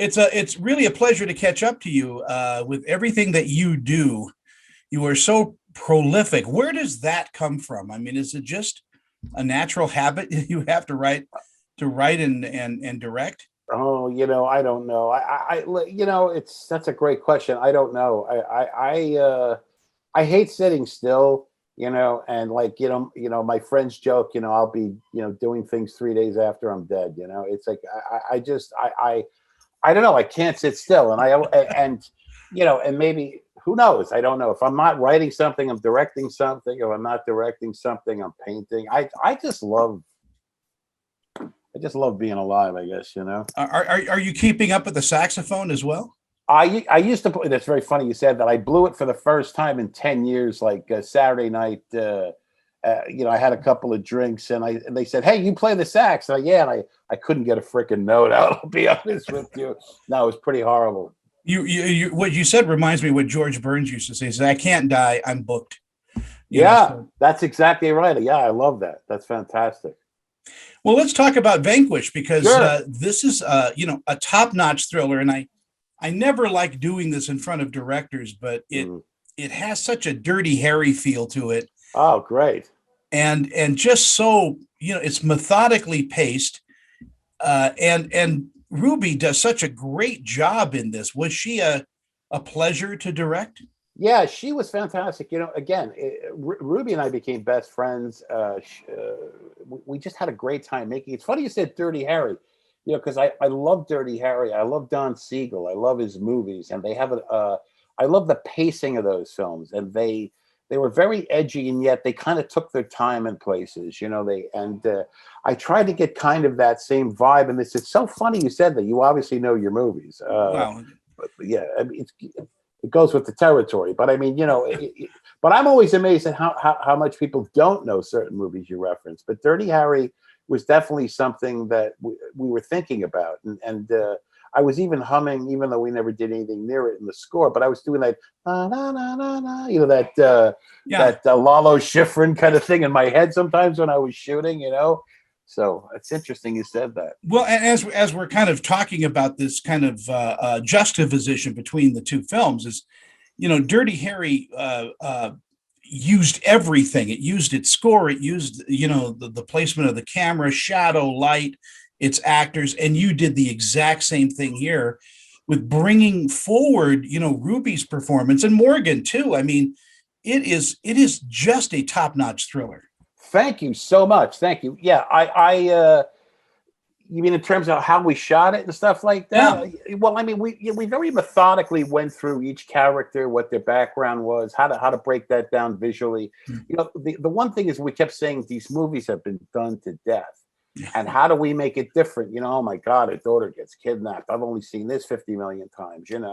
It's really a pleasure to catch up to you with everything that you do. You are so prolific. Where does that come from? I mean, is it just a natural habit you have to write and direct? Oh, I don't know. That's a great question. I don't know. I hate sitting still, and like, my friends joke, I'll be, doing things 3 days after I'm dead. It's like, I don't know. I can't sit still. And maybe, who knows? I don't know. If I'm not writing something, I'm directing something. If I'm not directing something, I'm painting. I just love being alive, I guess. Are you keeping up with the saxophone as well? I used to play. That's very funny you said that. I blew it for the first time in 10 years, like Saturday night. I had a couple of drinks and they said, "Hey, you play the sax?" And I couldn't get a freaking note out. I'll be honest with you. No, it was pretty horrible. What you said reminds me of what George Burns used to say. He said, "I can't die. I'm booked." Yeah, So, that's exactly right. Yeah, I love that. That's fantastic. well, let's talk about Vanquish because Sure. this is a top-notch thriller, and I never like doing this in front of directors, but Mm. it has such a Dirty Harry feel to it, Oh, great. and just so it's methodically paced, and Ruby does such a great job in this. Was she a pleasure to direct? Yeah, she was fantastic. Again, Ruby and I became best friends. We just had a great time making. It's funny you said Dirty Harry, because I love Dirty Harry. I love Don Siegel. I love his movies, and they have I love the pacing of those films, and they were very edgy, and yet they kind of took their time in places. I tried to get kind of that same vibe. And this it's so funny you said that. You obviously know your movies. Wow. But yeah, I mean, it goes with the territory. But I mean, but I'm always amazed at how much people don't know certain movies you reference. But Dirty Harry was definitely something that we were thinking about, and I was even humming, even though we never did anything near it in the score. But I was doing that, na, na, na, na, na, Yeah. that Lalo Schifrin kind of thing in my head sometimes when I was shooting. So it's interesting you said that. Well, and as we're kind of talking about this kind of juxtaposition between the two films, is Dirty Harry used everything. It used its score. It used the placement of the camera, shadow, light, its actors, and you did the exact same thing here with bringing forward Ruby's performance and Morgan too. I mean, it is just a top notch thriller. Thank you so much. Thank you. Yeah, you mean in terms of how we shot it and stuff like Yeah. that? Well, I mean, we very methodically went through each character, what their background was, how to break that down visually. The one thing is we kept saying these movies have been done to death, and how do we make it different? Oh my God, a daughter gets kidnapped. I've only seen this 50 million times, and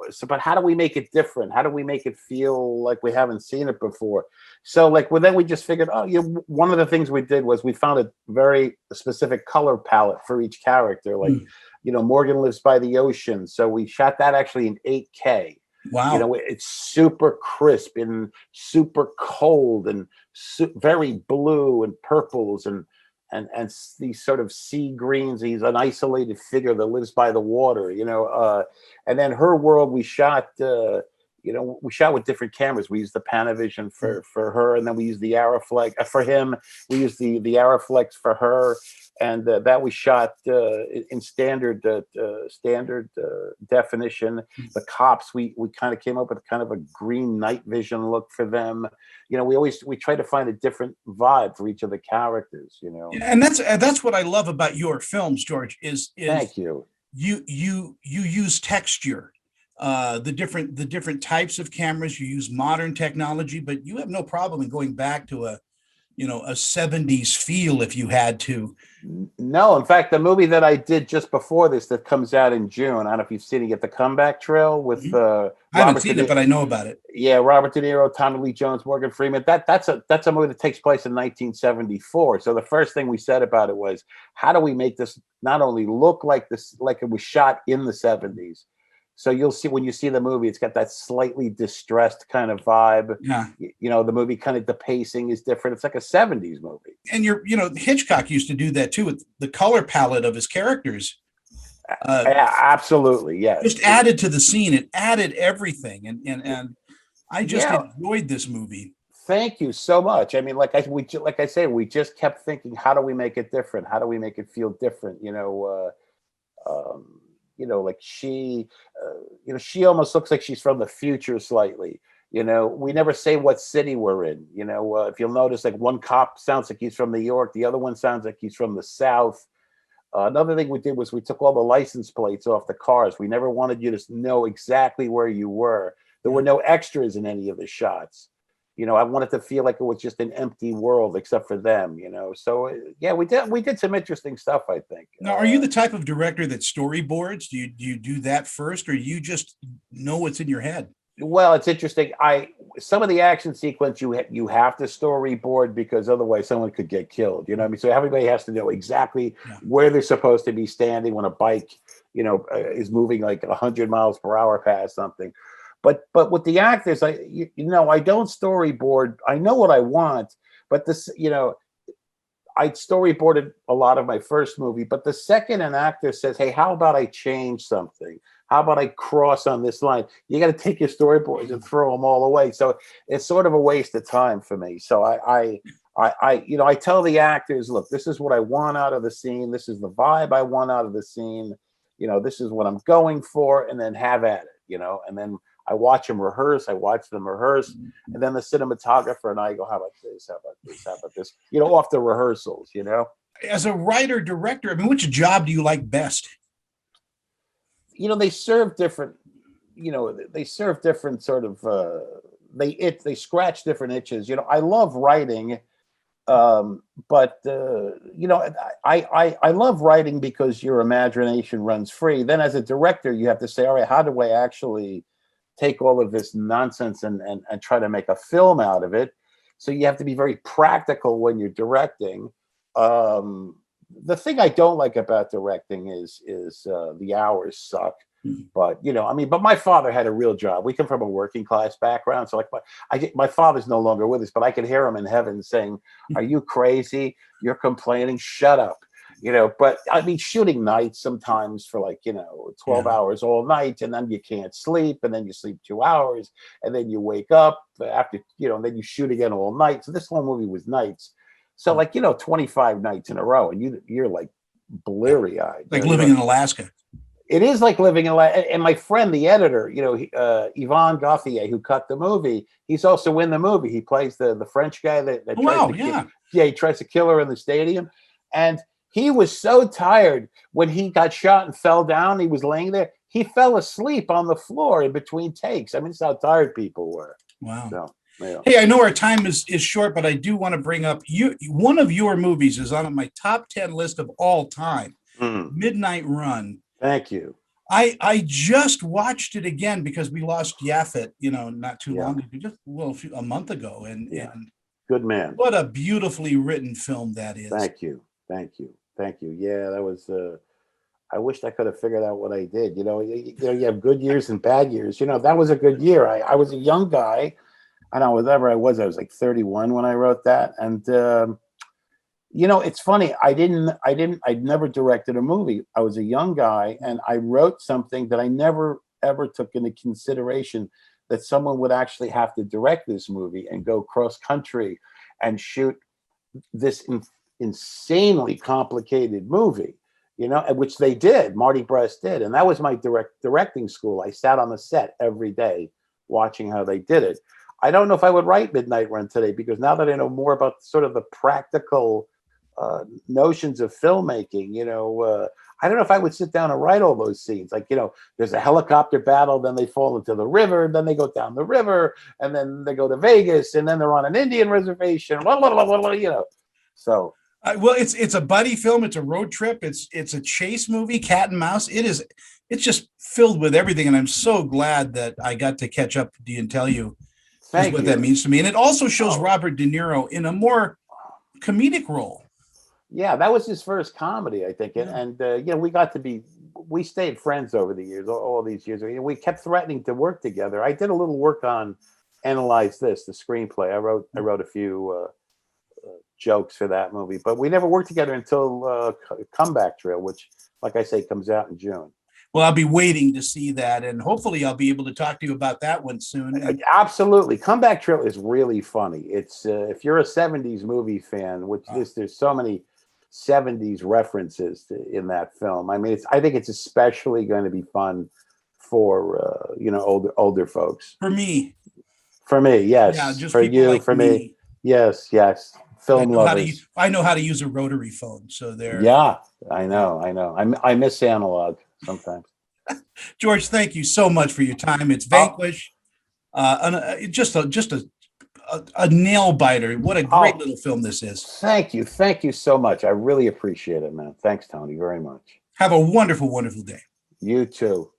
so but how do we make it different? How do we make it feel like we haven't seen it before? So like, well, then we just figured, one of the things we did was we found a very specific color palette for each character. Like, Morgan lives by the ocean, so we shot that actually in 8K. Wow. It's super crisp and super cold and very blue and purples and these sort of sea greens. He's an isolated figure that lives by the water, and then her world we shot. We shot with different cameras. We used the Panavision for her, and then we used the Araflex for him. We used the Araflex for her, and that we shot in standard definition. The cops, we kind of came up with kind of a green night vision look for them. We try to find a different vibe for each of the characters. And that's what I love about your films, George. Is Thank you. You use texture, the different types of cameras. You use modern technology, but you have no problem in going back to a 70s feel if you had to. No, in fact, the movie that I did just before this that comes out in June, I don't know if you've seen it yet, The Comeback Trail with I haven't seen it, but I know about it. Yeah, Robert De Niro, Tommy Lee Jones, Morgan Freeman. That's a movie that takes place in 1974. So the first thing we said about it was, how do we make this not only look like it was shot in the 70s? So you'll see when you see the movie, it's got that slightly distressed kind of vibe. Yeah. The movie kind of, the pacing is different. It's like a 70s movie. And Hitchcock used to do that too with the color palette of his characters. Yeah, absolutely, yes. Just added to the scene. It added everything, and I just Yeah, enjoyed this movie. thank you so much. I mean, like I say, we just kept thinking, how do we make it different? How do we make it feel different? Like she almost looks like she's from the future slightly. We never say what city we're in. If you'll notice, like one cop sounds like he's from New York, the other one sounds like he's from the South. Another thing we did was we took all the license plates off the cars. We never wanted you to know exactly where you were. There were no extras in any of the shots. I wanted to feel like it was just an empty world except for them. So yeah, we did some interesting stuff, I think. Now, are you the type of director that storyboards? Do you do that first, or you just know what's in your head? Well, it's interesting. Some of the action sequence you have to storyboard because otherwise someone could get killed. You know what I mean? So everybody has to know exactly Yeah. where they're supposed to be standing when a bike, is moving like 100 miles per hour past something. But with the actors, I don't storyboard. I know what I want, but I storyboarded a lot of my first movie, but the second an actor says, "Hey, how about I change something? How about I cross on this line?" You got to take your storyboards and throw them all away. So it's sort of a waste of time for me. So I tell the actors, "Look, this is what I want out of the scene. This is the vibe I want out of the scene. This is what I'm going for, and then have at it." And then I watch them rehearse. I watch them rehearse, and then the cinematographer and I go, "How about this? How about this? How about this?" Off the rehearsals. As a writer director, I mean, which job do you like best? They serve different. They serve different sort of. They scratch different itches. I love writing, but I love writing because your imagination runs free. Then as a director, you have to say, all right, how do I actually take all of this nonsense and try to make a film out of it? So you have to be very practical when you're directing. The thing I don't like about directing is the hours suck. But but my father had a real job. We come from a working class background, so like my father's no longer with us, but I could hear him in heaven saying, "Are you crazy? You're complaining. Shut up." But I mean, shooting nights sometimes for 12 Yeah. hours all night, and then you can't sleep, and then you sleep 2 hours, and then you wake up after, and then you shoot again all night. So this whole movie was nights. So 25 nights in a row, and you're like bleary eyed. Like living in Alaska. It is like living in life. And my friend, the editor, Yvonne Gauthier, who cut the movie, he's also in the movie. He plays the French guy that Oh, tries wow, to yeah. he tries to kill her in the stadium. And he was so tired when he got shot and fell down. He was laying there. He fell asleep on the floor in between takes. I mean, it's how tired people were. Wow. So, yeah. Hey, I know our time is short, but I do want to bring up one of your movies is on my top 10 list of all time. Midnight Run. Thank you. I just watched it again because we lost Yaphet, not too long ago, just a month ago, and good man. What a beautifully written film that is. Thank you. Yeah, that was. I wished I could have figured out what I did. You have good years and bad years. That was a good year. I was a young guy. I don't know, whatever I was like 31 when I wrote that, and. It's funny. I'd never directed a movie. I was a young guy and I wrote something that I never, ever took into consideration that someone would actually have to direct this movie and go cross country and shoot this insanely complicated movie, which they did. Marty Brest did. And that was my directing school. I sat on the set every day watching how they did it. I don't know if I would write Midnight Run today because now that I know more about sort of the practical notions of filmmaking, I don't know if I would sit down and write all those scenes. Like, there's a helicopter battle, then they fall into the river, then they go down the river, and then they go to Vegas, and then they're on an Indian reservation. Blah, blah, blah, blah, blah, So, well, it's a buddy film. It's a road trip. It's a chase movie, cat and mouse. It's just filled with everything, and I'm so glad that I got to catch up to you and tell you just what that means to me. And it also shows Robert De Niro in a more comedic role. Yeah, that was his first comedy, I think, and we stayed friends over the years, all these years. We kept threatening to work together. I did a little work on Analyze This, the screenplay. I wrote a few jokes for that movie, but we never worked together until Comeback Trail, which like I say, comes out in June. Well, I'll be waiting to see that, and hopefully I'll be able to talk to you about that one soon. And Absolutely, Comeback Trail is really funny. It's if you're a '70s movie fan, which there's so many '70s references in that film. I mean, I think it's especially going to be fun for older folks. for me, For me, yeah, yes. just For people you, like for me, me. yes, yes. I Film know how to lovers. I know how to use a rotary phone. So there, Yeah, I know, I know. I miss analog sometimes. George, thank you so much for your time. It's Oh, Vanquish, just a nail biter. What a great oh, little film this is. thank you so much. I really appreciate it, man. Thanks, Tony, very much. Have a wonderful, wonderful day. You too.